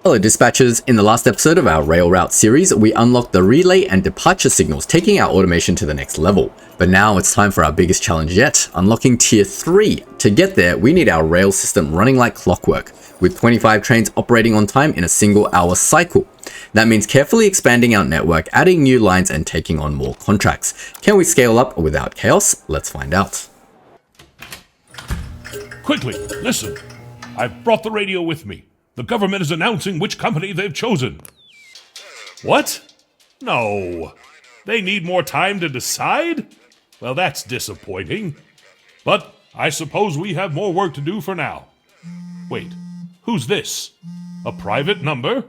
Hello dispatchers, in the last episode of our rail route series, we unlocked the relay and departure signals, taking our automation to the next level. But now it's time for our biggest challenge yet, unlocking tier 3. To get there, we need our rail system running like clockwork, with 25 trains operating on time in a single hour cycle. That means carefully expanding our network, adding new lines and taking on more contracts. Can we scale up without chaos? Let's find out. Quickly, listen. I've brought the radio with me. The government is announcing which company they've chosen. What? No. They need more time to decide? Well, that's disappointing. But I suppose we have more work to do for now. Wait, who's this? A private number?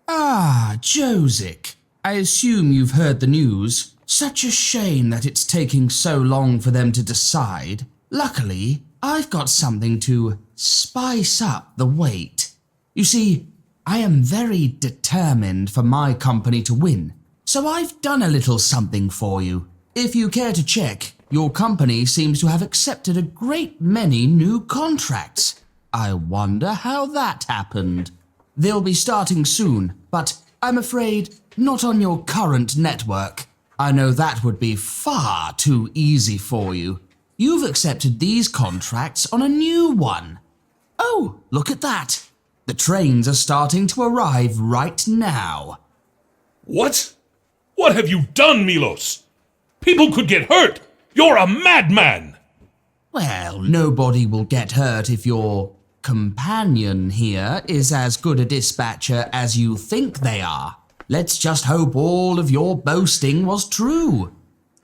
Ah, Josic. I assume you've heard the news. Such a shame that it's taking so long for them to decide. Luckily, I've got something to spice up the wait. You see, I am very determined for my company to win, so I've done a little something for you. If you care to check, your company seems to have accepted a great many new contracts. I wonder how that happened. They'll be starting soon, but I'm afraid not on your current network. I know that would be far too easy for you. You've accepted these contracts on a new one. Oh, look at that. The trains are starting to arrive right now. What? What have you done, Milos? People could get hurt. You're a madman. Well, nobody will get hurt if your companion here is as good a dispatcher as you think they are. Let's just hope all of your boasting was true.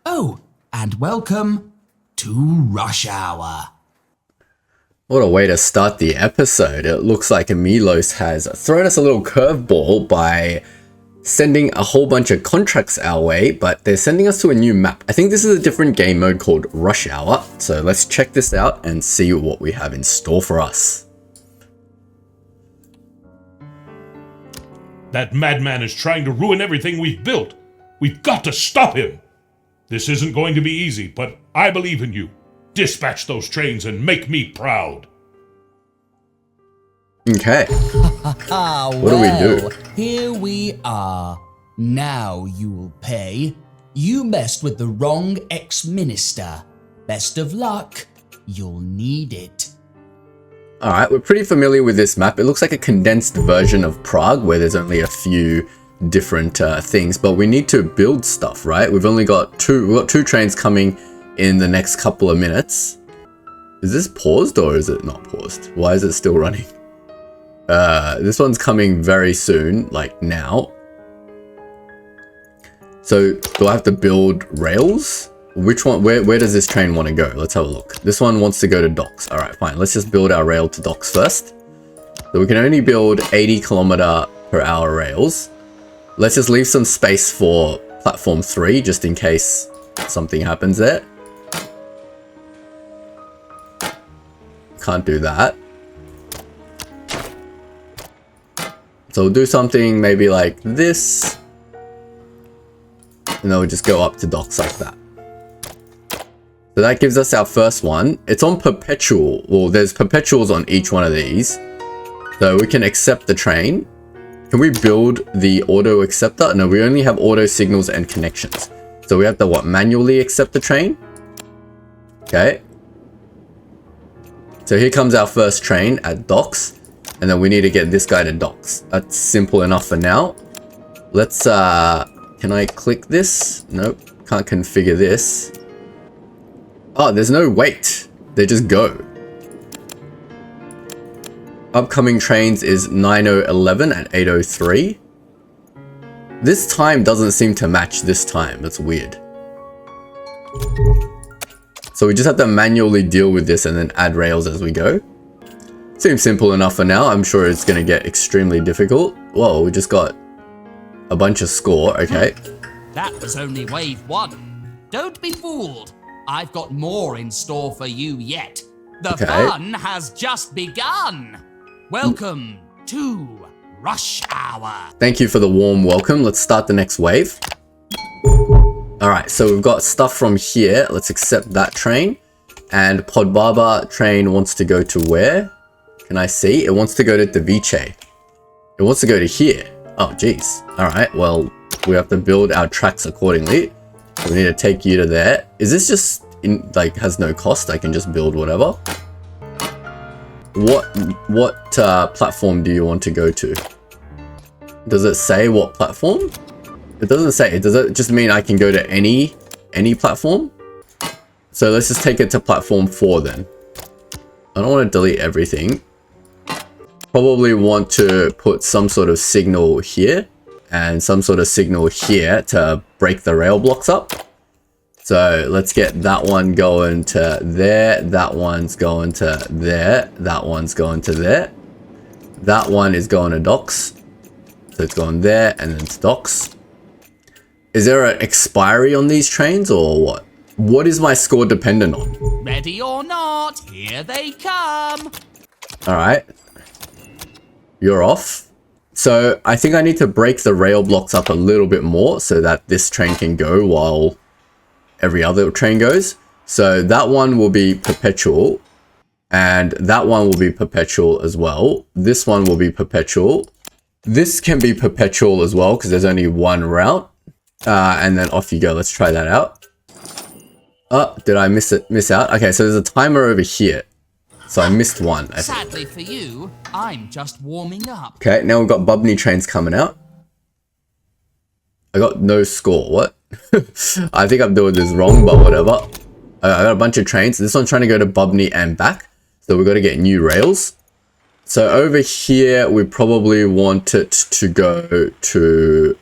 Oh, and welcome to Rush Hour. What a way to start the episode. It looks like Milos has thrown us a little curveball by sending a whole bunch of contracts our way, but they're sending us to a new map. I think this is a different game mode called Rush Hour. So let's check this out and see what we have in store for us. That madman is trying to ruin everything we've built. We've got to stop him. This isn't going to be easy, but I believe in you. Dispatch those trains and make me proud. Okay. What do we do? Here we are. Now you'll pay. You messed with the wrong ex-minister. Best of luck. You'll need it. Alright, we're pretty familiar with this map. It looks like a condensed version of Prague where there's only a few different things, but we need to build stuff, right? We've got two trains coming in the next couple of minutes. Is this paused or is it not paused? Why is it still running? This one's coming very soon, like now. So do I have to build rails? Which one, where does this train want to go? Let's have a look. This one wants to go to docks. All right, fine. Let's just build our rail to docks first. So we can only build 80 km/h rails. Let's just leave some space for platform 3 just in case something happens there. Can't do that. So we'll do something maybe like this. And then we'll just go up to docks like that. So that gives us our first one. It's on perpetual. Well, there's perpetuals on each one of these. So we can accept the train. Can we build the auto acceptor? No, we only have auto signals and connections. So we have to manually accept the train? Okay. So here comes our first train at docks. And then we need to get this guy to docks. That's simple enough for now. Let's, can I click this? Nope, can't configure this. Oh, there's no wait. They just go. Upcoming trains is 9011 and 803. This time doesn't seem to match this time. That's weird. So we just have to manually deal with this and then add rails as we go. Seems simple enough for now. I'm sure it's going to get extremely difficult. Whoa, we just got a bunch of score. Okay. That was only wave 1. Don't be fooled. I've got more in store for you yet. The fun has just begun. Welcome to Rush Hour. Thank you for the warm welcome. Let's start the next wave. Alright, so we've got stuff from here. Let's accept that train. And Podbaba train wants to go to where? Can I see? It wants to go to Davice. It wants to go to here. Oh, geez. Alright, well, we have to build our tracks accordingly. So we need to take you to there. Is this just, has no cost? I can just build whatever? What platform do you want to go to? Does it say what platform? It doesn't say. Does it just mean I can go to any platform? So let's just take it to platform 4 then. I don't want to delete everything. Probably want to put some sort of signal here and some sort of signal here to break the rail blocks up. So let's get that one going to there. That one's going to there. That one's going to there. That one is going to docks. So it's going there and then to docks. Is there an expiry on these trains or what? What is my score dependent on? Ready or not, here they come. All right. You're off. So I think I need to break the rail blocks up a little bit more so that this train can go while every other train goes. So that one will be perpetual and that one will be perpetual as well. This one will be perpetual. This can be perpetual as well because there's only one route. And then off you go. Let's try that out. Oh, did I miss out? Okay, so there's a timer over here. So I missed one, I think. Sadly for you, I'm just warming up. Okay, now we've got Bubney trains coming out. I got no score. What? I think I'm doing this wrong, but whatever. I got a bunch of trains. This one's trying to go to Bubney and back. So we've got to get new rails. So over here, we probably want it to go to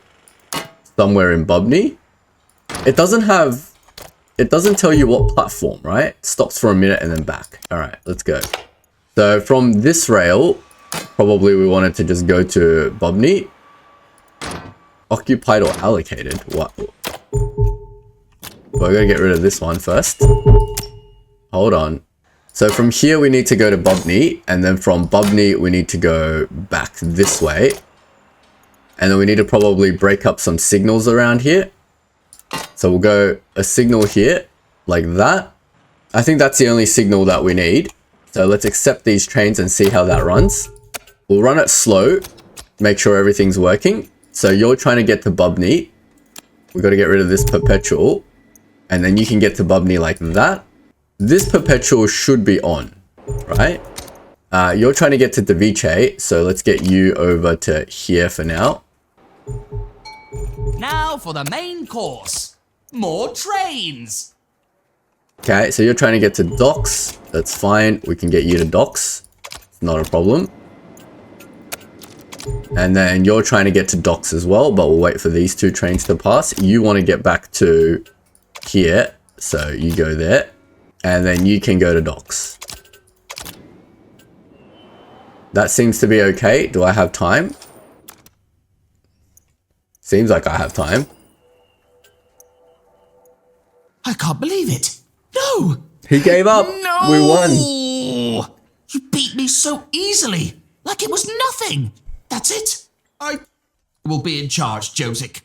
somewhere in Bubney. It doesn't tell you what platform, right? It stops for a minute and then back. All right, let's go. So from this rail, probably we want it to just go to Bubney. Occupied or allocated? What? Well, I gotta get rid of this one first. Hold on. So from here, we need to go to Bubney. And then from Bubney, we need to go back this way. And then we need to probably break up some signals around here. So we'll go a signal here, like that. I think that's the only signal that we need. So let's accept these trains and see how that runs. We'll run it slow, make sure everything's working. So you're trying to get to Bubney. We've got to get rid of this perpetual. And then you can get to Bubney like that. This perpetual should be on, right? You're trying to get to Deviche. So let's get you over to here for now. Now for the main course. More trains. Okay, so you're trying to get to docks. That's fine. We can get you to docks. It's not a problem. And then you're trying to get to docks as well, but we'll wait for these two trains to pass. You want to get back to here. So you go there. And then you can go to docks. That seems to be okay. Do I have time? Seems like I have time. I can't believe it. No! He gave up. No! We won. You beat me so easily. Like it was nothing. That's it. I will be in charge, Josic.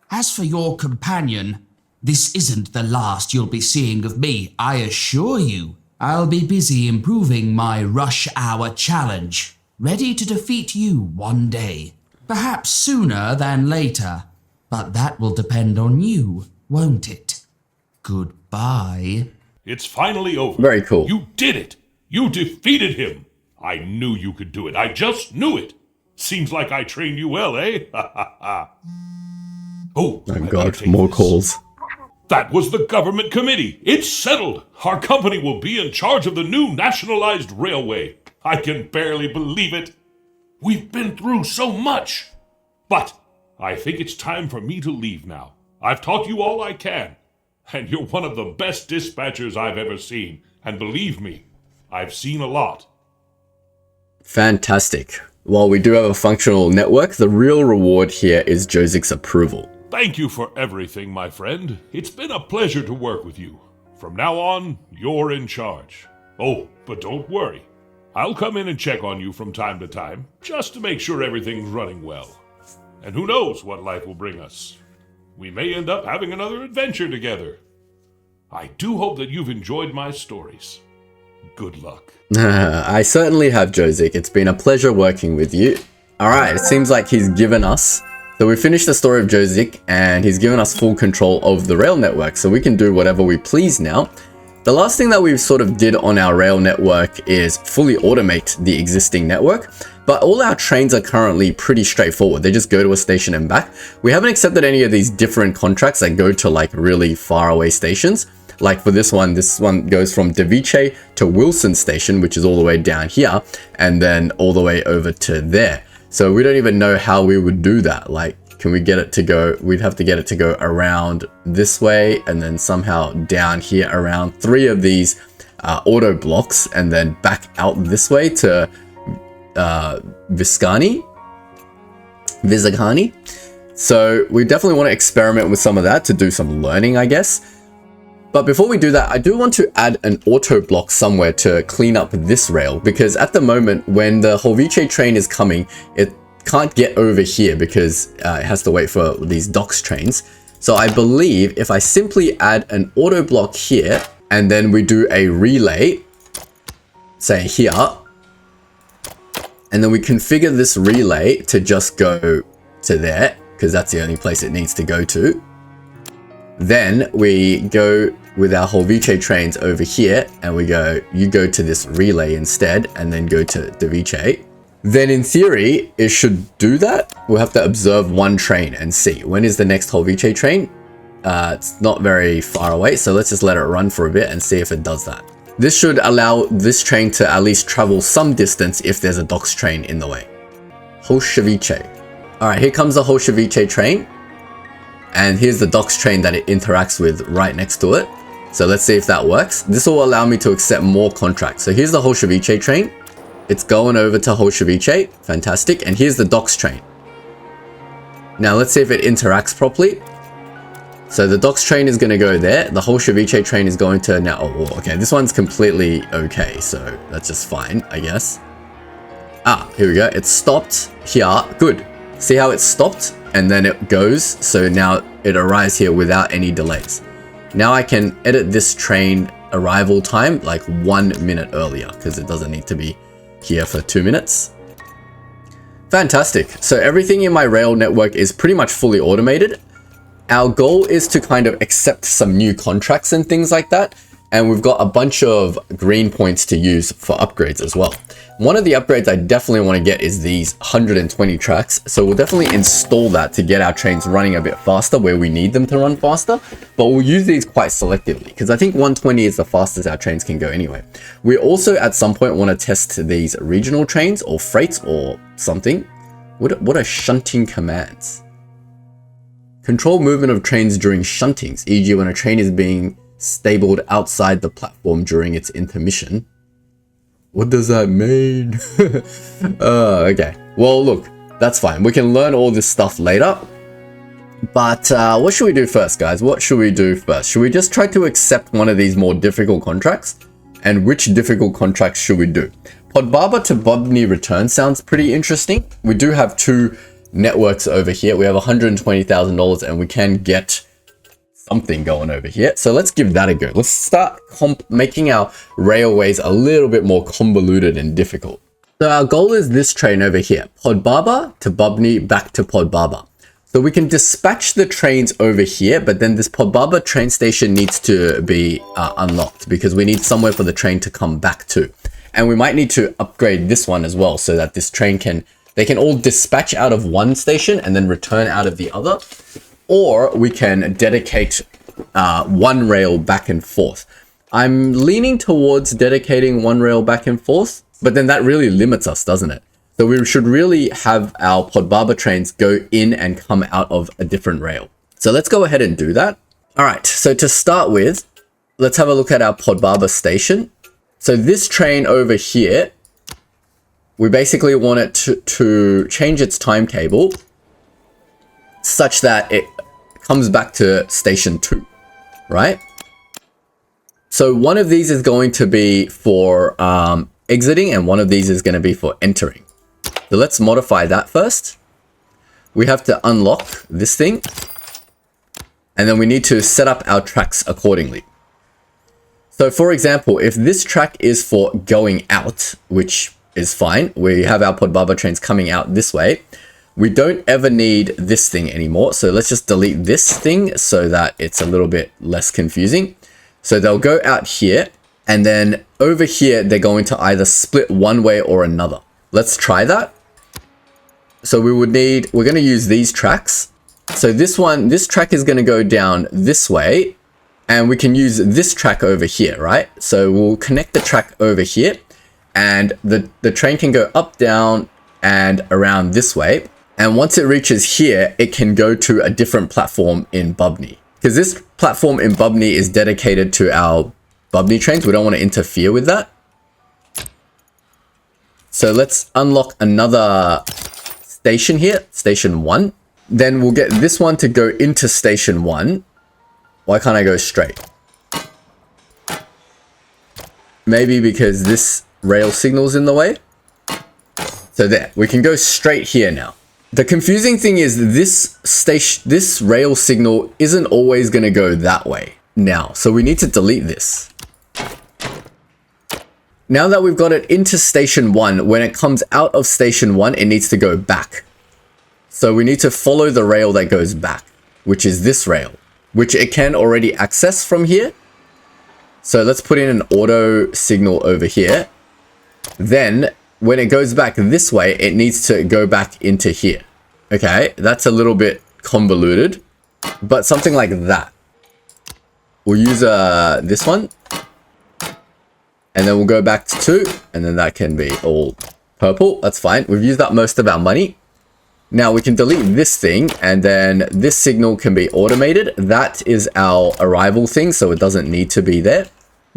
As for your companion, this isn't the last you'll be seeing of me, I assure you. I'll be busy improving my rush hour challenge, ready to defeat you one day. Perhaps sooner than later, but that will depend on you, won't it? Goodbye. It's finally over. Very cool. You did it. You defeated him. I knew you could do it. I just knew it. Seems like I trained you well, eh? Ha ha ha. Oh, Oh god, more calls. That was the government committee. It's settled. Our company will be in charge of the new nationalized railway. I can barely believe it. We've been through so much. But I think it's time for me to leave now. I've taught you all I can. And you're one of the best dispatchers I've ever seen. And believe me, I've seen a lot. Fantastic. While we do have a functional network, the real reward here is Josic's approval. Thank you for everything, my friend. It's been a pleasure to work with you. From now on, you're in charge. Oh, but don't worry. I'll come in and check on you from time to time, just to make sure everything's running well. And who knows what life will bring us. We may end up having another adventure together. I do hope that you've enjoyed my stories. Good luck. I certainly have, Josic. It's been a pleasure working with you. Alright, it seems like he's given us... So we finished the story of Josik, and he's given us full control of the rail network, so we can do whatever we please now. The last thing that we sort of did on our rail network is fully automate the existing network, but all our trains are currently pretty straightforward. They just go to a station and back. We haven't accepted any of these different contracts that go to like really far away stations. Like for this one goes from Device to Wilson Station, which is all the way down here, and then all the way over to there. So we don't even know how we would do that. Like, can we get it to go? We'd have to get it to go around this way and then somehow down here around 3 of these auto blocks and then back out this way to Viscani. So we definitely want to experiment with some of that to do some learning, I guess. But before we do that, I do want to add an auto block somewhere to clean up this rail, because at the moment when the Holvice train is coming, it can't get over here because it has to wait for these docks trains. So I believe if I simply add an auto block here and then we do a relay, say here, and then we configure this relay to just go to there because that's the only place it needs to go to. Then we go with our Holvice trains over here and we go, you go to this relay instead and then go to Device. Then in theory, it should do that. We'll have to observe one train and see. When is the next Holvice train? It's not very far away, so let's just let it run for a bit and see if it does that. This should allow this train to at least travel some distance if there's a docks train in the way. Holvice. Alright, here comes the Holvice train. And here's the docks train that it interacts with right next to it. So let's see if that works. This will allow me to accept more contracts. So here's the Holvice train. It's going over to Holvice. Fantastic. And here's the docks train. Now let's see if it interacts properly. So the docks train is going to go there. The Holvice train is going to now... Oh, okay. This one's completely okay. So that's just fine, I guess. Ah, here we go. It stopped here. Good. See how it stopped? And then it goes. So now it arrives here without any delays. Now I can edit this train arrival time like 1 minute earlier because it doesn't need to be here for 2 minutes. Fantastic. So everything in my rail network is pretty much fully automated. Our goal is to kind of accept some new contracts and things like that. And we've got a bunch of green points to use for upgrades as well. One of the upgrades I definitely want to get is these 120 tracks. So we'll definitely install that to get our trains running a bit faster where we need them to run faster. But we'll use these quite selectively because I think 120 is the fastest our trains can go anyway. We also at some point want to test these regional trains or freights or something. What are shunting commands? Control movement of trains during shuntings, e.g. when a train is being stabled outside the platform during its intermission. What does that mean? Okay. Well, look, that's fine. We can learn all this stuff later. But what should we do first, guys? What should we do first? Should we just try to accept one of these more difficult contracts? And which difficult contracts should we do? Podbaba to Bobny return sounds pretty interesting. We do have 2 networks over here. We have $120,000 and we can get something going over here. So let's give that a go. Let's start making our railways a little bit more convoluted and difficult. So our goal is this train over here, Podbaba to Bobny back to Podbaba. So we can dispatch the trains over here, but then this Podbaba train station needs to be unlocked because we need somewhere for the train to come back to. And we might need to upgrade this one as well so that this train they can all dispatch out of one station and then return out of the other. Or we can dedicate one rail back and forth. I'm leaning towards dedicating one rail back and forth, but then that really limits us, doesn't it? So we should really have our Podbaba trains go in and come out of a different rail. So let's go ahead and do that. All right, so to start with, let's have a look at our Podbaba station. So this train over here, we basically want it to change its timetable such that it comes back to station 2, right? So one of these is going to be for exiting and one of these is going to be for entering. So let's modify that first. We have to unlock this thing and then we need to set up our tracks accordingly. So for example, if this track is for going out, which is fine. We have our Podbaba trains coming out this way. We don't ever need this thing anymore. So let's just delete this thing so that it's a little bit less confusing. So they'll go out here, and then over here, they're going to either split one way or another. Let's try that. So we're going to use these tracks. So this track is going to go down this way, and we can use this track over here, right? So we'll connect the track over here, and the train can go up, down, and around this way. And once it reaches here, it can go to a different platform in Bubney. Because this platform in Bubney is dedicated to our Bubney trains. We don't want to interfere with that. So let's unlock another station here, station 1. Then we'll get this one to go into station 1. Why can't I go straight? Maybe because this rail signal's in the way. So there, we can go straight here now. The confusing thing is this rail signal isn't always going to go that way now. So we need to delete this. Now that we've got it into station 1, when it comes out of station 1, it needs to go back. So we need to follow the rail that goes back, which is this rail, which it can already access from here. So let's put in an auto signal over here. Then when it goes back this way, it needs to go back into here. Okay, that's a little bit convoluted, but something like that. We'll use this one. And then we'll go back to 2, and then that can be all purple. That's fine. We've used up most of our money. Now we can delete this thing, and then this signal can be automated. That is our arrival thing, so it doesn't need to be there.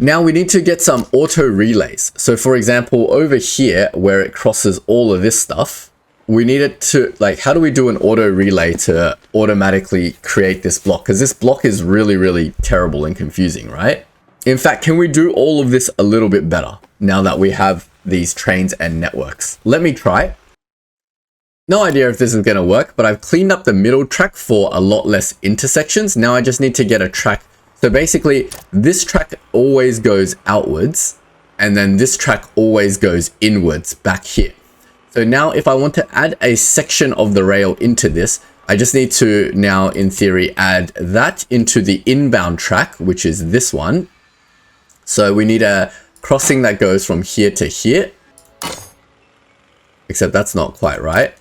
Now we need to get some auto relays. So for example, over here, where it crosses all of this stuff, we need it to, like, how do we do an auto relay to automatically create this block? Because this block is really, really terrible and confusing, right? In fact, can we do all of this a little bit better now that we have these trains and networks? Let me try. No idea if this is going to work, but I've cleaned up the middle track for a lot less intersections. Now I just need to get a track. So basically, this track always goes outwards, and then this track always goes inwards back here. So now if I want to add a section of the rail into this, I just need to now, in theory, add that into the inbound track, which is this one. So we need a crossing that goes from here to here. Except that's not quite right.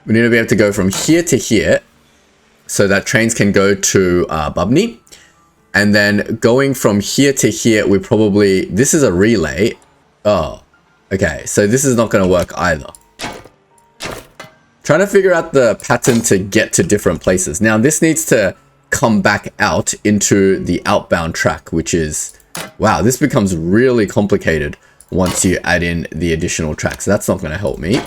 We need to be able to go from here to here so that trains can go to Bubney. And then going from here to here, we probably... This is a relay. Oh, okay. So this is not going to work either. Trying to figure out the pattern to get to different places. Now this needs to come back out into the outbound track, which is, wow, this becomes really complicated once you add in the additional tracks. That's not going to help me.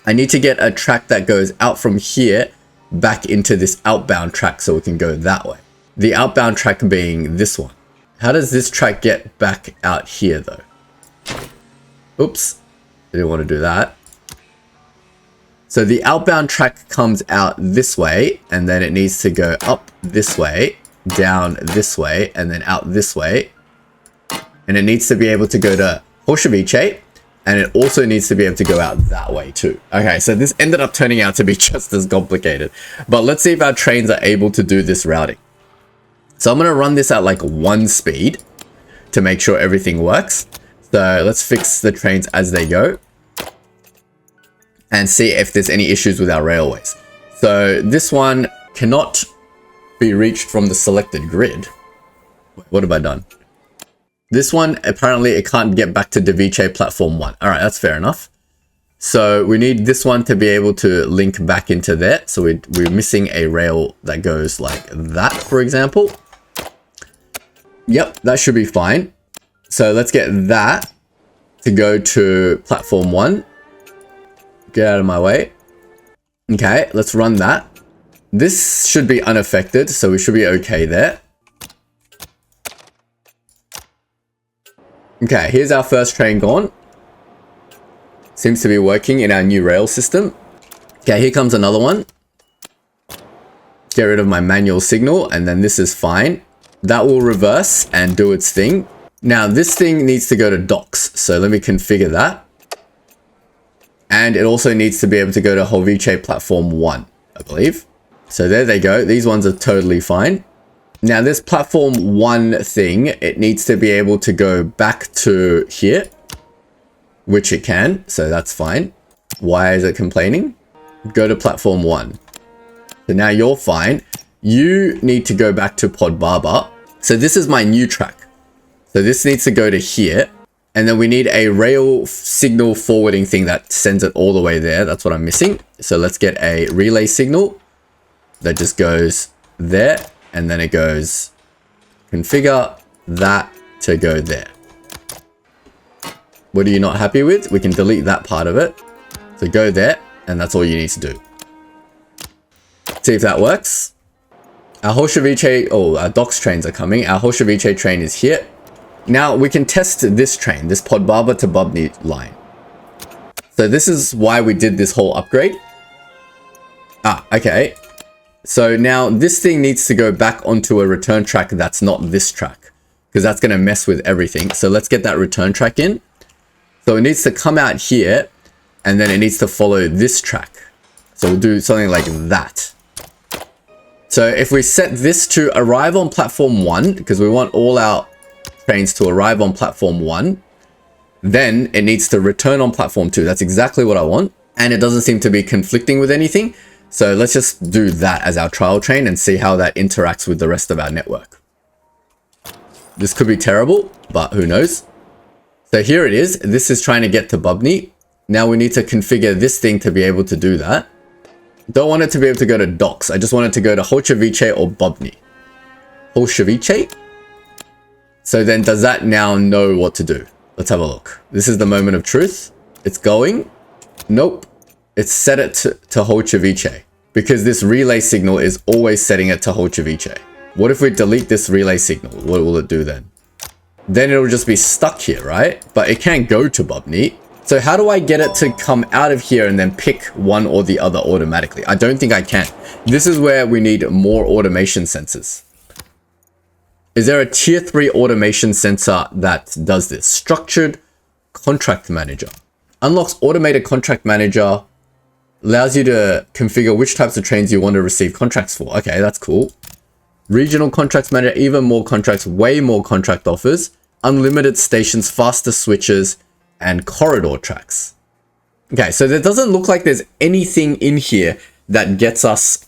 I need to get a track that goes out from here back into this outbound track so we can go that way. The outbound track being this one. How does this track get back out here though? Oops, didn't want to do that. So the outbound track comes out this way, and then it needs to go up this way, down this way, and then out this way. And it needs to be able to go to Horshavice, and it also needs to be able to go out that way too. Okay, so this ended up turning out to be just as complicated. But let's see if our trains are able to do this routing. So I'm going to run this at like 1 speed to make sure everything works. So let's fix the trains as they go and see if there's any issues with our railways. So this one cannot be reached from the selected grid. What have I done? This one, apparently it can't get back to Device platform 1. All right, that's fair enough. So we need this one to be able to link back into there. So we're missing a rail that goes like that, for example. Yep, that should be fine. So let's get that to go to platform 1. Get out of my way. Okay, let's run that. This should be unaffected, so we should be okay there. Okay, here's our first train gone. Seems to be working in our new rail system. Okay, here comes another one. Get rid of my manual signal, and then this is fine. That will reverse and do its thing. Now this thing needs to go to docks. So let me configure that. And it also needs to be able to go to Holvice platform 1, I believe. So there they go. These ones are totally fine. Now this platform 1 thing, it needs to be able to go back to here, which it can. So that's fine. Why is it complaining? Go to platform 1. So now you're fine. You need to go back to Pod Barber. So this is my new track. So this needs to go to here. And then we need a rail signal forwarding thing that sends it all the way there. That's what I'm missing. So let's get a relay signal that just goes there. And then it goes configure that to go there. What are you not happy with? We can delete that part of it. So go there. And that's all you need to do. See if that works. Our our docks trains are coming. Our Holvice train is here. Now we can test this train, this Pod Barber to Bubney line. So this is why we did this whole upgrade. Okay. So now this thing needs to go back onto a return track that's not this track, because that's going to mess with everything. So let's get that return track in. So it needs to come out here, and then it needs to follow this track. So we'll do something like that. So if we set this to arrive on platform 1, because we want all our trains to arrive on platform 1, then it needs to return on platform 2. That's exactly what I want. And it doesn't seem to be conflicting with anything. So let's just do that as our trial train and see how that interacts with the rest of our network. This could be terrible, but who knows? So here it is. This is trying to get to Bubney. Now we need to configure this thing to be able to do that. Don't want it to be able to go to docks. I just want it to go to Holvice or Bubney. Holvice? So then does that now know what to do? Let's have a look. This is the moment of truth. It's going. Nope. It's set it to Holvice because this relay signal is always setting it to Holvice. What if we delete this relay signal? What will it do then? Then it'll just be stuck here, right? But it can't go to Bubney. So how do I get it to come out of here and then pick one or the other automatically? I don't think I can. This is where we need more automation sensors. Is there a tier 3 automation sensor that does this? Structured contract manager. Unlocks automated contract manager. Allows you to configure which types of trains you want to receive contracts for. Okay, that's cool. Regional contracts manager, even more contracts, way more contract offers. Unlimited stations, faster switches, and corridor tracks. Okay, so there doesn't look like there's anything in here that gets us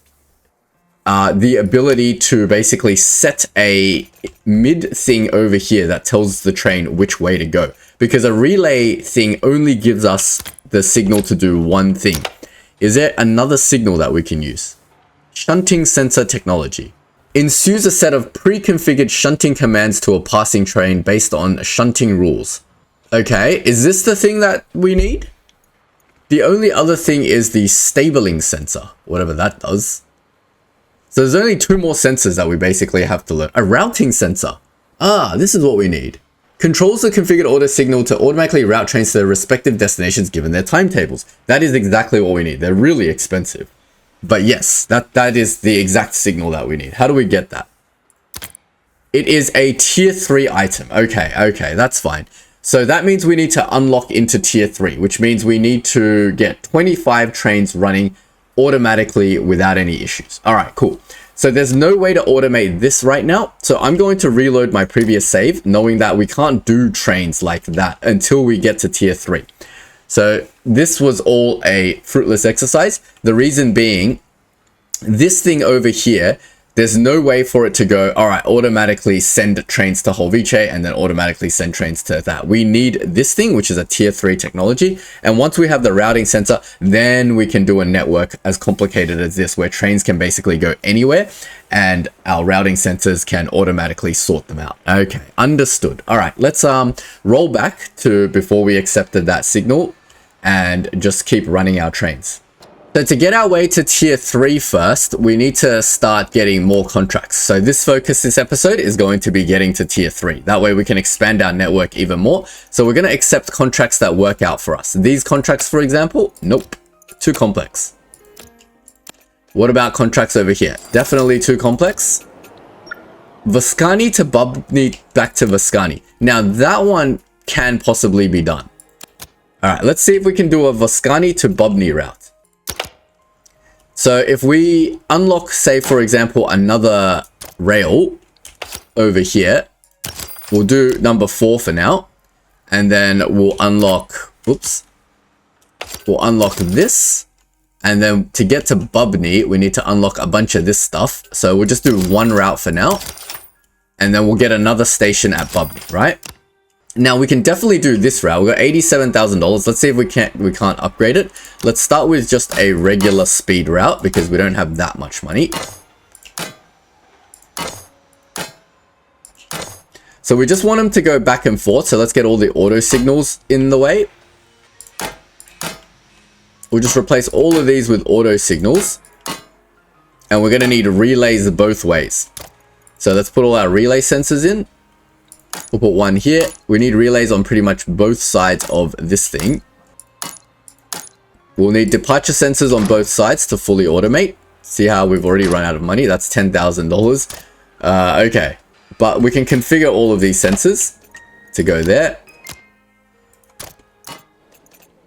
the ability to basically set a mid thing over here that tells the train which way to go. Because a relay thing only gives us the signal to do one thing. Is there another signal that we can use? Shunting sensor technology. Ensues a set of pre-configured shunting commands to a passing train based on shunting rules. Okay, is this the thing that we need? The only other thing is the stabling sensor, whatever that does. So there's only 2 more sensors that we basically have to learn. A routing sensor. This is what we need. Controls the configured order signal to automatically route trains to their respective destinations given their timetables. That is exactly what we need. They're really expensive. But yes, that is the exact signal that we need. How do we get that? It is a tier 3 item. Okay, that's fine. So that means we need to unlock into tier 3, which means we need to get 25 trains running automatically without any issues. All right, cool. So there's no way to automate this right now. So I'm going to reload my previous save, knowing that we can't do trains like that until we get to tier 3. So this was all a fruitless exercise. The reason being, this thing over here, there's no way for it to go, all right, automatically send trains to Holvice and then automatically send trains to that. We need this thing, which is a tier 3 technology. And once we have the routing sensor, then we can do a network as complicated as this, where trains can basically go anywhere and our routing sensors can automatically sort them out. Okay, understood. All right, let's roll back to before we accepted that signal and just keep running our trains. So to get our way to tier 3 first, we need to start getting more contracts. So this focus this episode is going to be getting to tier 3. That way we can expand our network even more. So we're going to accept contracts that work out for us. These contracts, for example, nope, too complex. What about contracts over here? Definitely too complex. Vaskani to Bubny back to Vaskani. Now that one can possibly be done. Alright, let's see if we can do a Vaskani to Bubny route. So if we unlock, say for example, another rail over here, we'll do number 4 for now. And then we'll unlock, oops. We'll unlock this. And then to get to Bubny, we need to unlock a bunch of this stuff. So we'll just do one route for now. And then we'll get another station at Bubny, right? Now we can definitely do this route. We've got $87,000. Let's see if we can't upgrade it. Let's start with just a regular speed route because we don't have that much money. So we just want them to go back and forth. So let's get all the auto signals in the way. We'll just replace all of these with auto signals. And we're going to need relays both ways. So let's put all our relay sensors in. We'll put one here. We need relays on pretty much both sides of this thing. We'll need departure sensors on both sides to fully automate. See how we've already run out of money? That's $10,000. Okay. But we can configure all of these sensors to go there.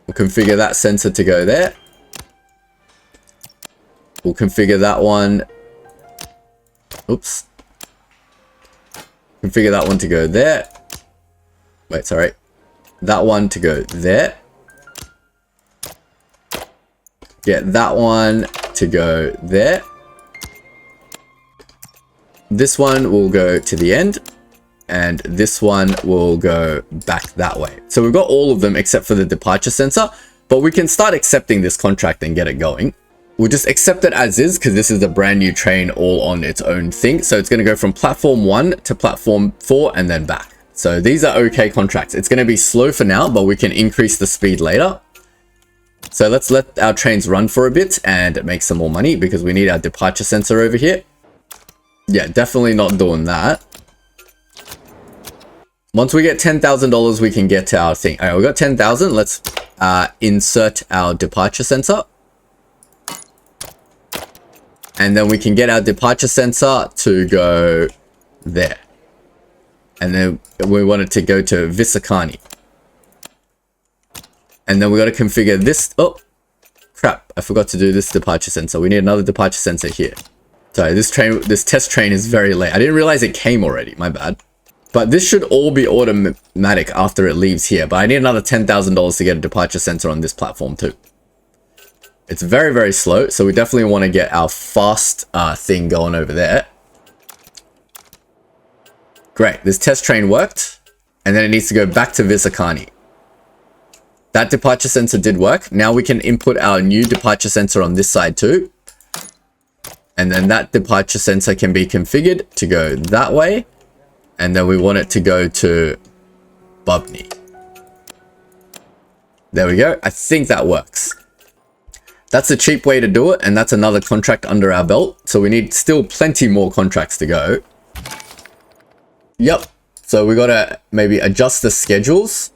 We'll configure that sensor to go there. We'll configure that one. Oops. Configure that one to go there. Wait, sorry. That one to go there. Get that one to go there. This one will go to the end. And this one will go back that way. So we've got all of them except for the departure sensor. But we can start accepting this contract and get it going. We'll just accept it as is because this is a brand new train all on its own thing. So it's going to go from platform 1 to platform 4 and then back. So these are okay contracts. It's going to be slow for now, but we can increase the speed later. So let's let our trains run for a bit and make some more money because we need our departure sensor over here. Yeah, definitely not doing that. Once we get $10,000, we can get to our thing. All right, we got 10,000. Let's insert our departure sensor. And then we can get our departure sensor to go there. And then we want it to go to Visakani. And then we got to configure this. Oh, crap. I forgot to do this departure sensor. We need another departure sensor here. Sorry, this test train is very late. I didn't realize it came already. My bad. But this should all be automatic after it leaves here. But I need another $10,000 to get a departure sensor on this platform too. It's very, very slow. So we definitely want to get our fast thing going over there. Great. This test train worked. And then it needs to go back to Visakani. That departure sensor did work. Now we can input our new departure sensor on this side too. And then that departure sensor can be configured to go that way. And then we want it to go to Bubny. There we go. I think that works. That's a cheap way to do it. And that's another contract under our belt. So we need still plenty more contracts to go. Yep. So we got to maybe adjust the schedules.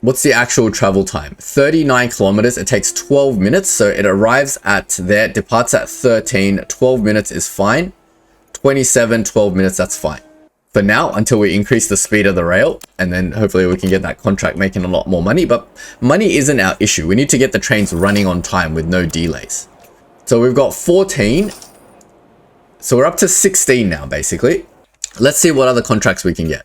What's the actual travel time? 39 kilometers. It takes 12 minutes. So it arrives at there, departs at 13. 12 minutes is fine. 27, 12 minutes, that's fine. For now, until we increase the speed of the rail. And then hopefully we can get that contract making a lot more money. But money isn't our issue. We need to get the trains running on time with no delays. So we've got 14. So we're up to 16 now, basically. Let's see what other contracts we can get.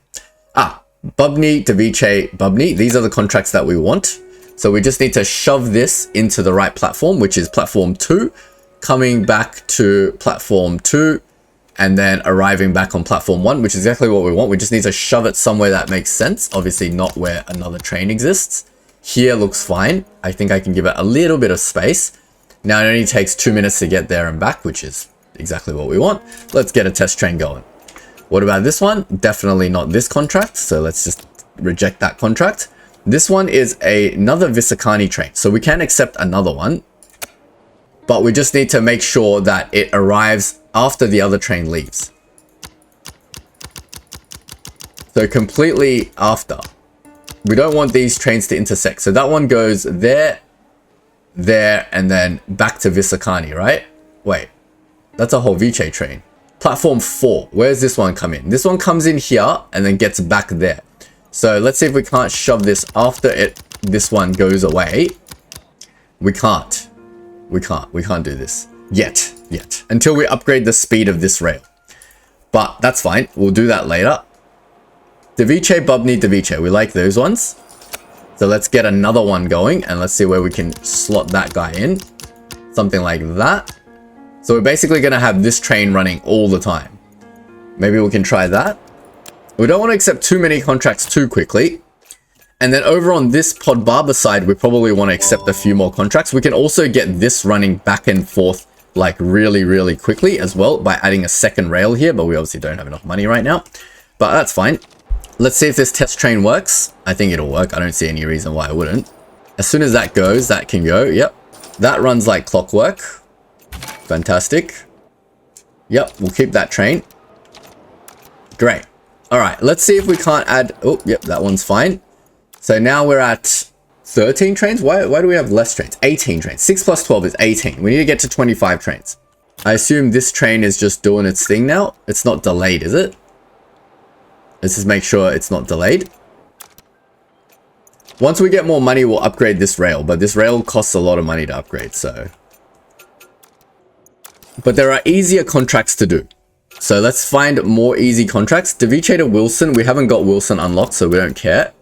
Bubny, Daviche, Bubny. These are the contracts that we want. So we just need to shove this into the right platform, which is platform 2, coming back to platform 2, and then arriving back on platform 1, which is exactly what we want. We just need to shove it somewhere that makes sense. Obviously not where another train exists. Here looks fine. I think I can give it a little bit of space. Now it only takes 2 minutes to get there and back, which is exactly what we want. Let's get a test train going. What about this one? Definitely not this contract. So let's just reject that contract. This one is another Visakani train. So we can accept another one. But we just need to make sure that it arrives after the other train leaves. So completely after. We don't want these trains to intersect. So that one goes there, there, and then back to Visakani, right? Wait, that's a whole Viche train. Platform 4. Where's this one come in? This one comes in here and then gets back there. So let's see if we can't shove this after this one goes away. We can't do this yet until we upgrade the speed of this rail. But that's fine. We'll do that later. Device, Bubny, Device. We like those ones. So let's get another one going and let's see where we can slot that guy in. Something like that. So we're basically going to have this train running all the time. Maybe we can try that. We don't want to accept too many contracts too quickly. And then over on this Pod Barber side, we probably want to accept a few more contracts. We can also get this running back and forth like really quickly as well by adding a second rail here. But we obviously don't have enough money right now. But that's fine. Let's see if this test train works. I think it'll work. I don't see any reason why it wouldn't. As soon as that goes, that can go. Yep. That runs like clockwork. Fantastic. Yep, we'll keep that train. Great. All right, let's see if we can't add... Oh, yep, that one's fine. So now we're at 13 trains. Why do we have less trains? 18 trains. 6 plus 12 is 18. We need to get to 25 trains. I assume this train is just doing its thing now. It's not delayed, is it? Let's just make sure it's not delayed. Once we get more money, we'll upgrade this rail. But this rail costs a lot of money to upgrade, so... But there are easier contracts to do. So let's find more easy contracts. Device to Wilson. We haven't got Wilson unlocked, so we don't care.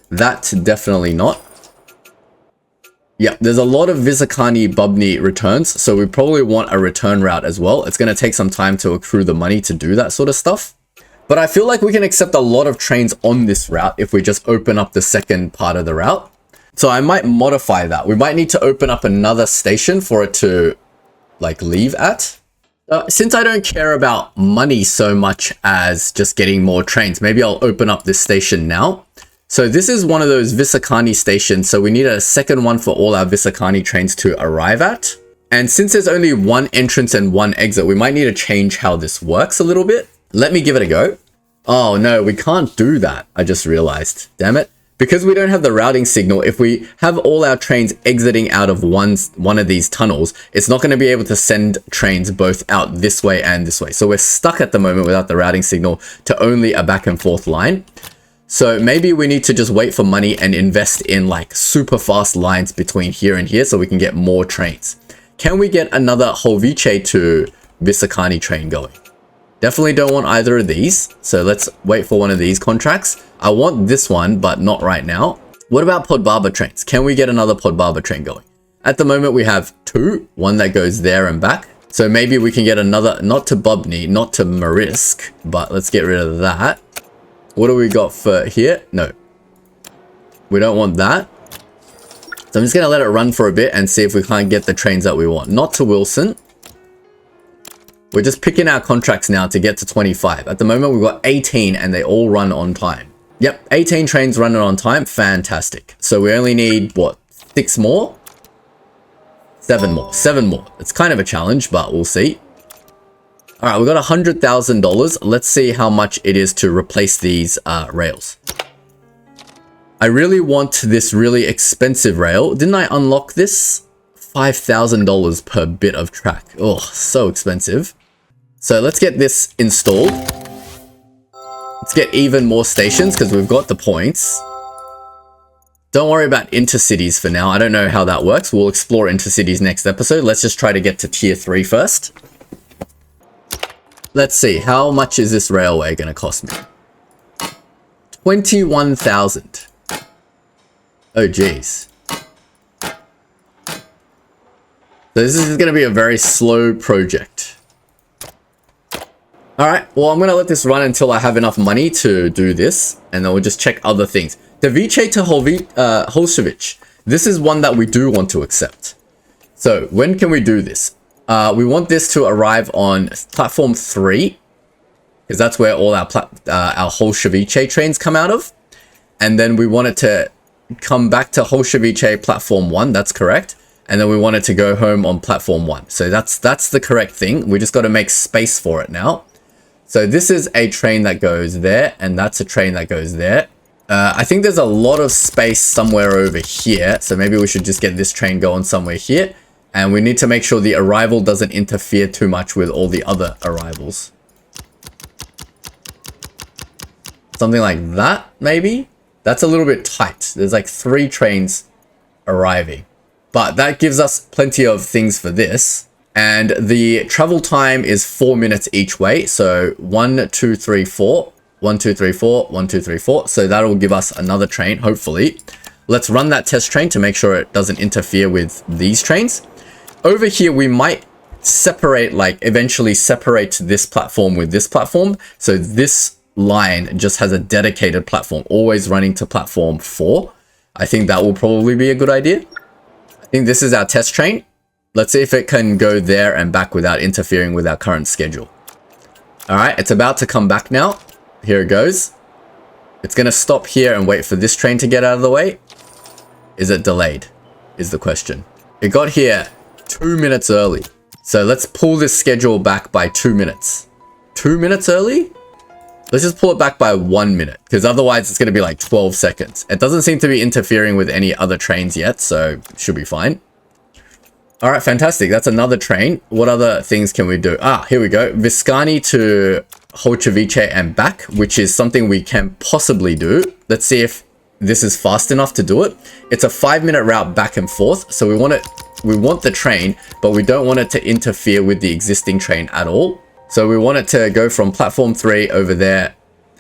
That definitely not. Yeah, there's a lot of Visakani Bubny returns, so we probably want a return route as well. It's going to take some time to accrue the money to do that sort of stuff. But I feel like we can accept a lot of trains on this route if we just open up the second part of the route. So I might modify that. We might need to open up another station for it to like leave at. Since I don't care about money so much as just getting more trains, maybe I'll open up this station now. So this is one of those Visakani stations. So we need a second one for all our Visakani trains to arrive at. And since there's only one entrance and one exit, we might need to change how this works a little bit. Let me give it a go. Oh no, we can't do that. I just realized. Damn it. Because we don't have the routing signal, if we have all our trains exiting out of one of these tunnels, it's not going to be able to send trains both out this way and this way. So we're stuck at the moment without the routing signal to only a back and forth line. So maybe we need to just wait for money and invest in like super fast lines between here and here so we can get more trains. Can we get another Holvice to Visakani train going? Definitely don't want either of these. So let's wait for one of these contracts. I want this one, but not right now. What about Pod Barber trains? Can we get another Pod Barber train going? At the moment, we have two. One that goes there and back. So maybe we can get another, not to Bubny, not to Marisk, but let's get rid of that. What do we got for here? No. We don't want that. So I'm just going to let it run for a bit and see if we can't get the trains that we want. Not to Wilson. We're just picking our contracts now to get to 25. At the moment, we've got 18 and they all run on time. Yep, 18 trains running on time. Fantastic. So we only need, what, 6 more? 7 more. 7 more. It's kind of a challenge, but we'll see. All right, we've got $100,000. Let's see how much it is to replace these rails. I really want this really expensive rail. Didn't I unlock this? $5,000 per bit of track. Oh, so expensive. So let's get this installed. Let's get even more stations because we've got the points. Don't worry about intercities for now. I don't know how that works. We'll explore intercities next episode. Let's just try to get to tier 3 first. Let's see. How much is this railway going to cost me? 21,000. Oh, geez. So this is going to be a very slow project. Alright, well I'm going to let this run until I have enough money to do this. And then we'll just check other things. Device to Holshevich. This is one that we do want to accept. So when can we do this? We want this to arrive on platform 3. Because that's where all our Holshevich trains come out of. And then we want it to come back to Holshevich platform 1. That's correct. And then we want it to go home on platform 1. So that's the correct thing. We just got to make space for it now. So this is a train that goes there, and that's a train that goes there. I think there's a lot of space somewhere over here. So maybe we should just get this train going somewhere here. And we need to make sure the arrival doesn't interfere too much with all the other arrivals. Something like that, maybe? That's a little bit tight. There's like 3 trains arriving. But that gives us plenty of things for this. And the travel time is 4 minutes each way. So 1, 2, 3, 4. 1, 2, 3, 4. 1, 2, 3, 4. So that'll give us another train, hopefully. Let's run that test train to make sure it doesn't interfere with these trains. Over here, we might separate, like eventually separate this platform with this platform. So this line just has a dedicated platform, always running to platform 4. I think that will probably be a good idea. I think this is our test train. Let's see if it can go there and back without interfering with our current schedule. All right, it's about to come back now. Here it goes. It's going to stop here and wait for this train to get out of the way. Is it delayed? Is the question. It got here 2 minutes early. So let's pull this schedule back by 2 minutes. 2 minutes early? Let's just pull it back by 1 minute, because otherwise it's going to be like 12 seconds. It doesn't seem to be interfering with any other trains yet, so should be fine. All right, fantastic. That's another train. What other things can we do? Ah, here we go. Viscani to Holcevice and back, which is something we can possibly do. Let's see if this is fast enough to do it. It's a 5-minute route back and forth. So we want the train, but we don't want it to interfere with the existing train at all. So we want it to go from platform 3 over there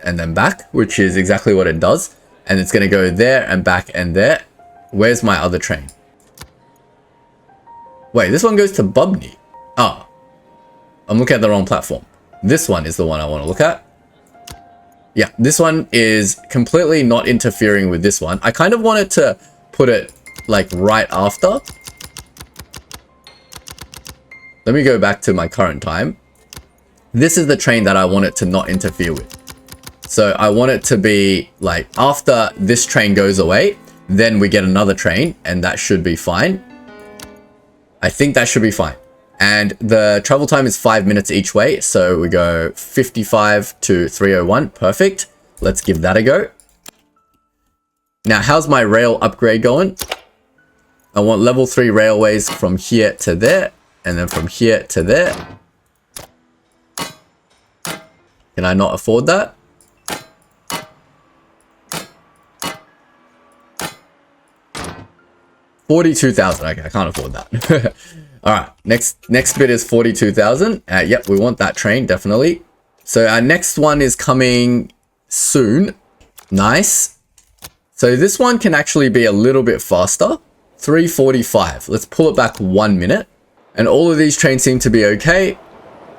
and then back, which is exactly what it does. And it's going to go there and back and there. Where's my other train? Wait, this one goes to Bubney. Oh, I'm looking at the wrong platform. This one is the one I want to look at. Yeah, this one is completely not interfering with this one. I kind of wanted to put it like right after. Let me go back to my current time. This is the train that I want it to not interfere with. So I want it to be like after this train goes away, then we get another train, and that should be fine. I think that should be fine. And the travel time is 5 minutes each way. So we go 55 to 301. Perfect. Let's give that a go. Now, how's my rail upgrade going? I want level 3 railways from here to there. And then from here to there. Can I not afford that? $42,000. Okay, I can't afford that. All right, next bit is 42,000. Yep, we want that train, definitely. So our next one is coming soon. Nice. So this one can actually be a little bit faster. 345. Let's pull it back 1 minute. And all of these trains seem to be okay.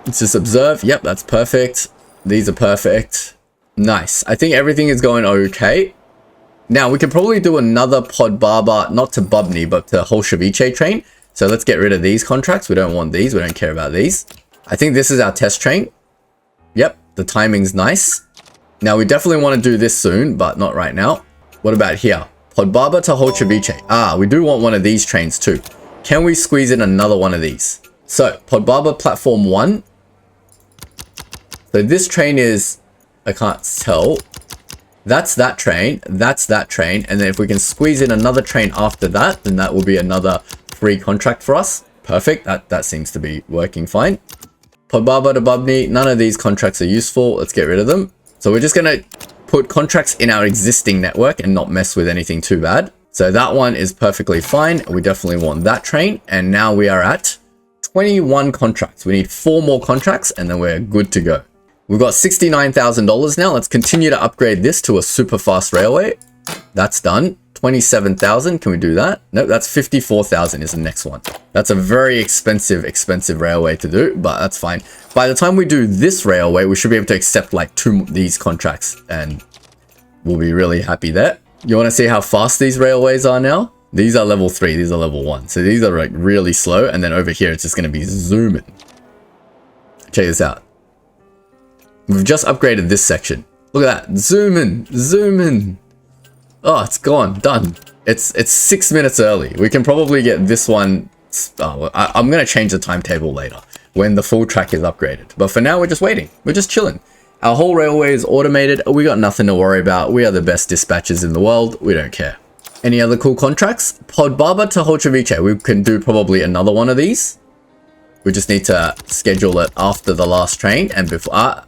Let's just observe. Yep, that's perfect. These are perfect. Nice. I think everything is going okay. Now, we could probably do another Pod Barber, not to Bubney, but to Holcevice train. So let's get rid of these contracts. We don't want these. We don't care about these. I think this is our test train. Yep, the timing's nice. Now, we definitely want to do this soon, but not right now. What about here? Pod Barber to Holcevice. Ah, we do want one of these trains too. Can we squeeze in another one of these? So, Pod Barber platform 1. So this train is, I can't tell. That's that train, that's that train, and then if we can squeeze in another train after that, then that will be another free contract for us. Perfect, that seems to be working fine. Pod Barber to Bubney, none of these contracts are useful. Let's get rid of them. So we're just gonna put contracts in our existing network and not mess with anything too bad. So that one is perfectly fine. We definitely want that train. And now we are at 21 contracts. We need 4 more contracts and then we're good to go. We've got $69,000 now. Let's continue to upgrade this to a super fast railway. That's done. 27,000. Can we do that? Nope, that's 54,000 is the next one. That's a very expensive railway to do, but that's fine. By the time we do this railway, we should be able to accept like 2 of these contracts and we'll be really happy there. You want to see how fast these railways are now? These are level 3, these are level 1. So these are like really slow. And then over here, it's just going to be zooming. Check this out. We've just upgraded this section. Look at that. Zoom in. Zoom in. Oh, it's gone. Done. It's 6 minutes early. We can probably get this one. Oh, I'm going to change the timetable later when the full track is upgraded. But for now, we're just waiting. We're just chilling. Our whole railway is automated. We got nothing to worry about. We are the best dispatchers in the world. We don't care. Any other cool contracts? Pod Barber to Holcevice. We can do probably another one of these. We just need to schedule it after the last train and before.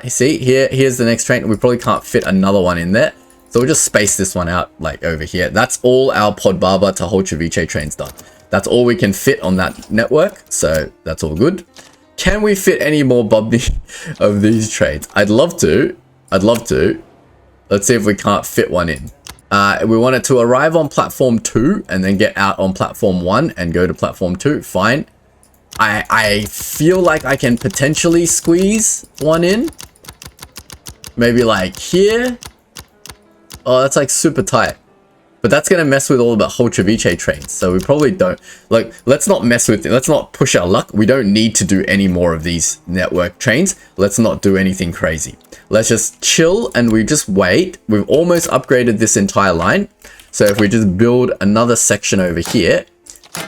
See, here's the next train. We probably can't fit another one in there. So we'll just space this one out like over here. That's all our Podbaba to Holchovice trains done. That's all we can fit on that network. So that's all good. Can we fit any more Bubney of these trains? I'd love to. Let's see if we can't fit one in. We want it to arrive on platform 2 and then get out on platform 1 and go to platform 2. Fine. I feel like I can potentially squeeze one in. Maybe like here. Oh, that's like super tight. But that's going to mess with all the Holchovice trains. So we probably don't. Like, let's not mess with it. Let's not push our luck. We don't need to do any more of these network trains. Let's not do anything crazy. Let's just chill and we just wait. We've almost upgraded this entire line. So if we just build another section over here,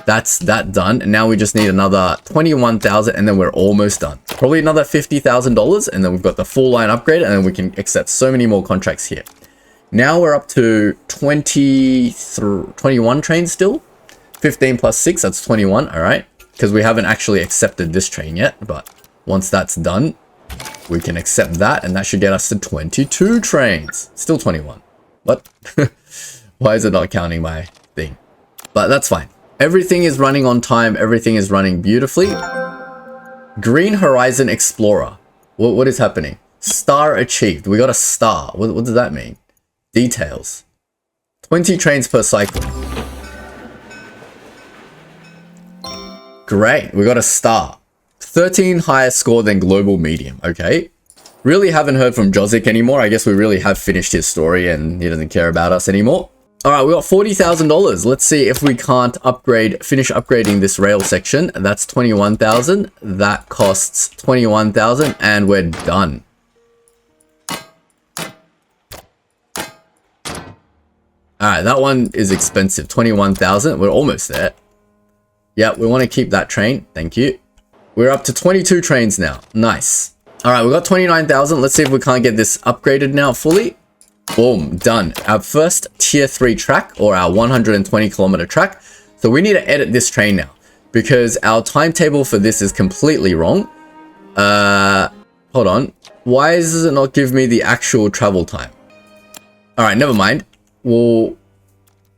that's that done. And now we just need another 21,000 and then we're almost done. Probably another $50,000 and then we've got the full line upgrade and then we can accept so many more contracts here. Now we're up to 21 trains still. 15 plus 6, that's 21, all right? Because we haven't actually accepted this train yet, but once that's done, we can accept that, and that should get us to 22 trains. Still 21. What? Why is it not counting my thing? But that's fine. Everything is running on time. Everything is running beautifully. Green Horizon Explorer. What is happening? Star achieved. We got a star. What does that mean? Details. 20 trains per cycle. Great, we got a star. 13 higher score than global medium, okay. Really haven't heard from Jozik anymore. I guess we really have finished his story and he doesn't care about us anymore. All right, we got $40,000. Let's see if we can't finish upgrading this rail section. That's 21,000. That costs 21,000 and we're done. Alright, that one is expensive. 21,000. We're almost there. Yeah, we want to keep that train. Thank you. We're up to 22 trains now. Nice. Alright, we got 29,000. Let's see if we can't get this upgraded now fully. Boom, done. Our first tier 3 track, or our 120 kilometer track. So we need to edit this train now because our timetable for this is completely wrong. Hold on. Why does it not give me the actual travel time? Alright, never mind. We'll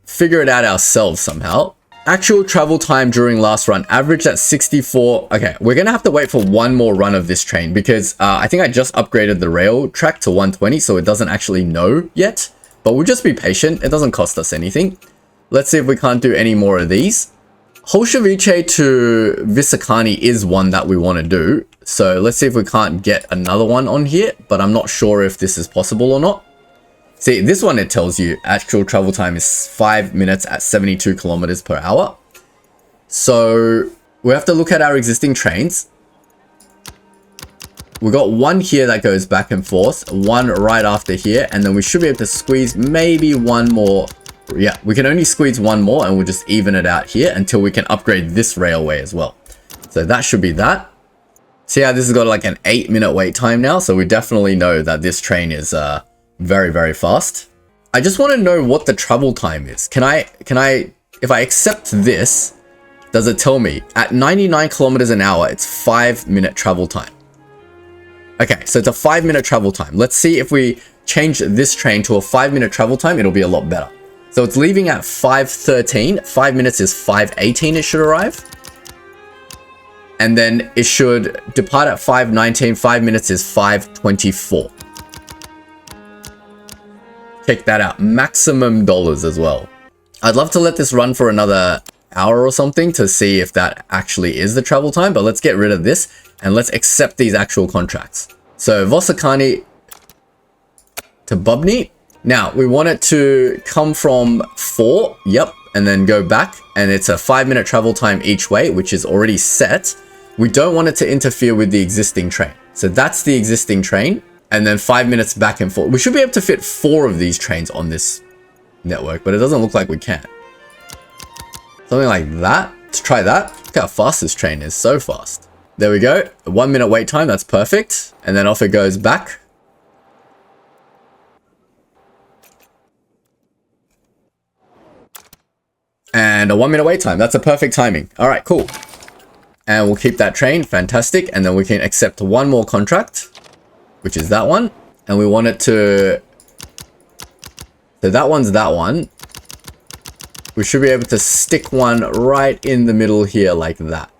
figure it out ourselves somehow. Actual travel time during last run averaged at 64. Okay, we're gonna have to wait for one more run of this train because I think I just upgraded the rail track to 120, so it doesn't actually know yet. But we'll just be patient. It doesn't cost us anything. Let's see if we can't do any more of these. Holchovice to Visakani is one that we want to do. So let's see if we can't get another one on here, but I'm not sure if this is possible or not. See, this one, it tells you actual travel time is 5 minutes at 72 kilometers per hour. So we have to look at our existing trains. We got one here that goes back and forth, one right after here, and then we should be able to squeeze maybe one more. Yeah, we can only squeeze one more and we'll just even it out here until we can upgrade this railway as well. So that should be that. See how this has got like an 8-minute wait time now? So we definitely know that this train is very, very fast. I just want to know what the travel time is. Can I, if I accept this, does it tell me at 99 kilometers an hour, it's 5-minute travel time? Okay, so it's a 5-minute travel time. Let's see if we change this train to a 5-minute travel time, it'll be a lot better. So it's leaving at 5:13. 5 minutes is 5:18 it should arrive. And then it should depart at 5:19. 5 minutes is 5:24. Check that out. Maximum dollars as well. I'd love to let this run for another hour or something to see if that actually is the travel time, but let's get rid of this and let's accept these actual contracts. So Vosakani to Bubney. Now we want it to come from 4, yep, and then go back, and it's a 5-minute travel time each way, which is already set. We don't want it to interfere with the existing train. So that's the existing train, and then 5 minutes back and forth. We should be able to fit 4 of these trains on this network, but it doesn't look like we can. Something like that. Let's try that. Look how fast this train is. So fast. There we go. A 1-minute wait time. That's perfect. And then off it goes back. And a 1-minute wait time. That's a perfect timing. All right, cool. And we'll keep that train. Fantastic. And then we can accept one more contract, which is that one. And we want it to... So that one's that one. We should be able to stick one right in the middle here like that.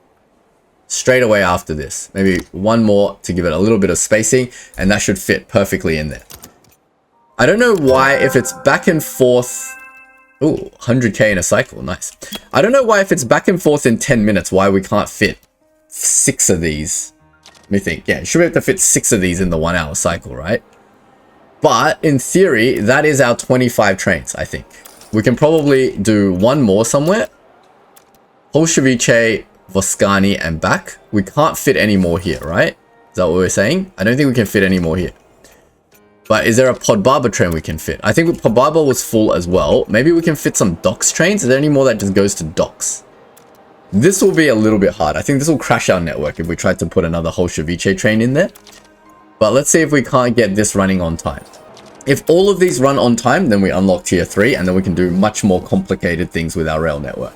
Straight away after this. Maybe one more to give it a little bit of spacing. And that should fit perfectly in there. I don't know why, if it's back and forth... Ooh, 100k in a cycle. Nice. I don't know why, if it's back and forth in 10 minutes, why we can't fit 6 of these. Let me think. Yeah, you should be able to fit 6 of these in the 1 hour cycle, right? But in theory, that is our 25 trains, I think. We can probably do one more somewhere. Bolshevice, Voskani, and back. We can't fit any more here, right? Is that what we're saying? I don't think we can fit any more here. But is there a Podbaba train we can fit? I think Podbaba was full as well. Maybe we can fit some docks trains. Is there any more that just goes to docks? This will be a little bit hard. I think this will crash our network if we try to put another Bolshevice train in there. But let's see if we can't get this running on time. If all of these run on time, then we unlock tier 3 and then we can do much more complicated things with our rail network.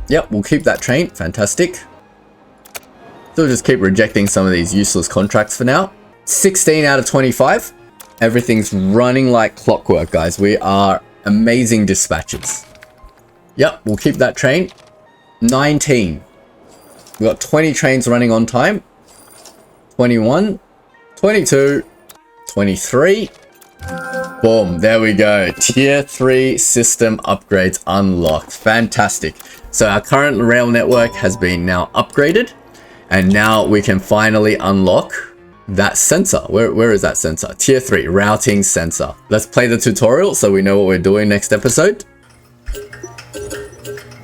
Yep, we'll keep that train. Fantastic. So we'll just keep rejecting some of these useless contracts for now. 16 out of 25. Everything's running like clockwork, guys. We are amazing dispatchers. Yep, we'll keep that train. 19. We've got 20 trains running on time. 21. 22. 23. Boom, there we go. Tier 3 system upgrades unlocked. Fantastic. So our current rail network has been now upgraded. And now we can finally unlock that sensor. Where is that sensor? Tier 3, routing sensor. Let's play the tutorial so we know what we're doing next episode.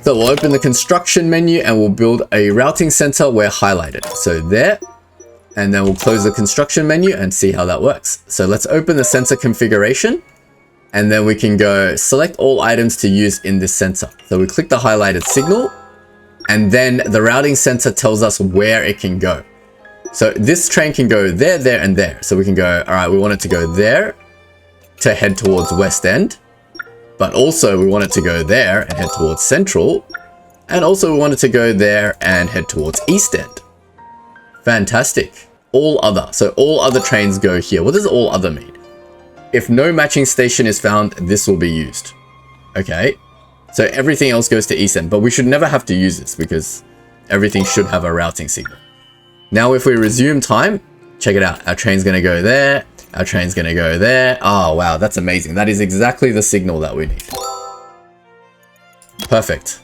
So we'll open the construction menu and we'll build a routing sensor where highlighted. So there. And then we'll close the construction menu and see how that works. So let's open the sensor configuration. And then we can go select all items to use in this sensor. So we click the highlighted signal. And then the routing sensor tells us where it can go. So this train can go there, there, and there. So we can go, all right, we want it to go there to head towards West End. But also we want it to go there and head towards Central. And also we want it to go there and head towards East End. Fantastic. All other. So all other trains go here. What does all other mean? If no matching station is found, this will be used. Okay. So everything else goes to East End. But we should never have to use this because everything should have a routing signal. Now, if we resume time, check it out. Our train's going to go there. Our train's going to go there. Oh, wow. That's amazing. That is exactly the signal that we need. Perfect.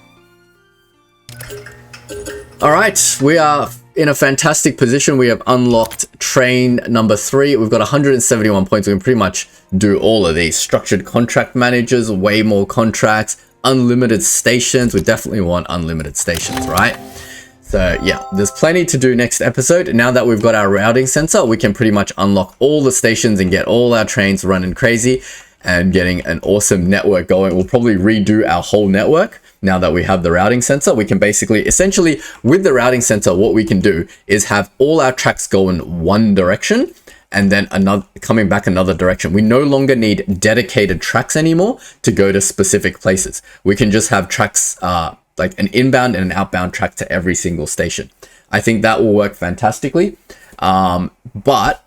All right. We are in a fantastic position. We have unlocked train number 3. We've got 171 points. We can pretty much do all of these. Structured contract managers, way more contracts, unlimited stations. We definitely want unlimited stations, right? So yeah, there's plenty to do next episode. Now that we've got our routing sensor, we can pretty much unlock all the stations and get all our trains running crazy and getting an awesome network going. We'll probably redo our whole network now that we have the routing sensor. We can basically, essentially with the routing sensor, what we can do is have all our tracks go in one direction and then another coming back another direction. We no longer need dedicated tracks anymore to go to specific places. We can just have tracks, like an inbound and an outbound track to every single station. I think that will work fantastically. But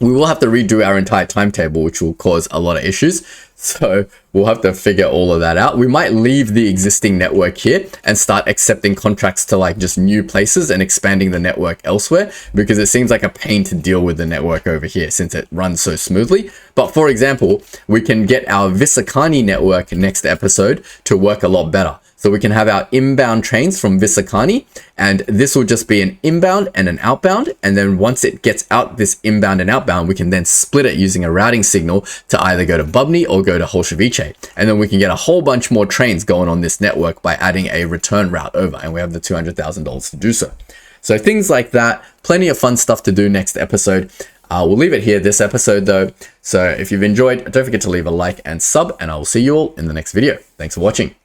we will have to redo our entire timetable, which will cause a lot of issues. So we'll have to figure all of that out. We might leave the existing network here and start accepting contracts to like just new places and expanding the network elsewhere, because it seems like a pain to deal with the network over here since it runs so smoothly. But for example, we can get our Visakani network next episode to work a lot better. So we can have our inbound trains from Visakani, and this will just be an inbound and an outbound. And then once it gets out this inbound and outbound, we can then split it using a routing signal to either go to Bubny or go to Bolshevice. And then we can get a whole bunch more trains going on this network by adding a return route over, and we have the $200,000 to do so. So things like that, plenty of fun stuff to do next episode. We'll leave it here this episode though. So if you've enjoyed, don't forget to leave a like and sub, and I will see you all in the next video. Thanks for watching.